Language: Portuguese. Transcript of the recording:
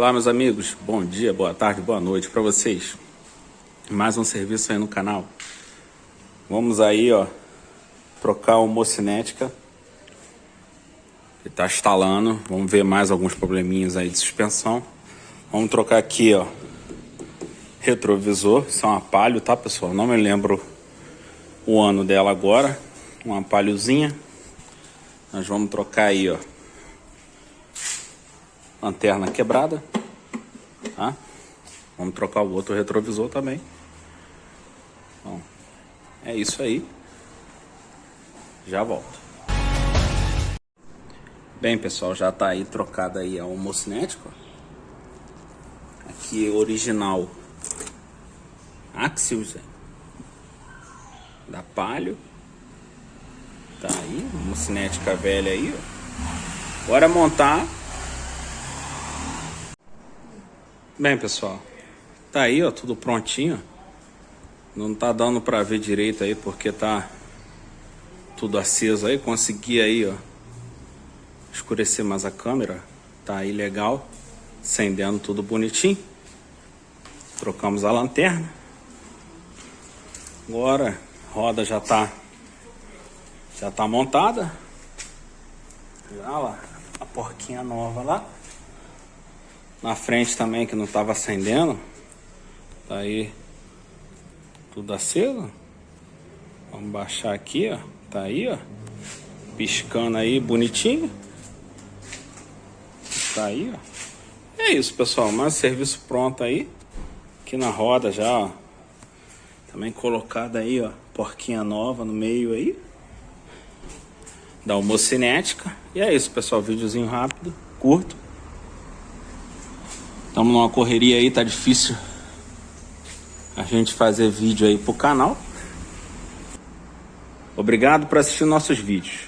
Olá, meus amigos, bom dia, boa tarde, boa noite para vocês. Mais um serviço aí no canal. Vamos aí, ó, trocar o homocinética. Ele tá instalando, vamos ver mais alguns probleminhas aí de suspensão. Vamos trocar aqui, ó, retrovisor. Isso é uma Palio, tá, pessoal? Não me lembro o ano dela agora. Uma Paliozinha. Nós vamos trocar aí, ó, lanterna quebrada, tá? Vamos trocar o outro retrovisor também. Bom, é isso aí. Já volto. Bem, pessoal, já tá aí trocada aí a homocinética. Aqui é original Axios da Palio. Tá aí, homocinética velha aí, ó. Bora montar. Bem, pessoal, tá aí, ó, tudo prontinho. Não tá dando pra ver direito aí porque tá tudo aceso aí. Consegui aí, ó, escurecer mais a câmera. Tá aí legal, acendendo tudo bonitinho. Trocamos a lanterna. Agora a roda já tá montada. Já lá, a porquinha nova lá. Na frente também, que não estava acendendo. Tá aí tudo aceso. Vamos baixar aqui, ó. Tá aí, ó, piscando aí bonitinho. Tá aí, ó. É isso, pessoal, mais serviço pronto aí. Aqui na roda já, ó, também colocada aí, ó, porquinha nova no meio aí da homocinética. E é isso, pessoal, videozinho rápido, curto. Estamos numa correria aí, tá difícil a gente fazer vídeo aí pro canal. Obrigado por assistir nossos vídeos.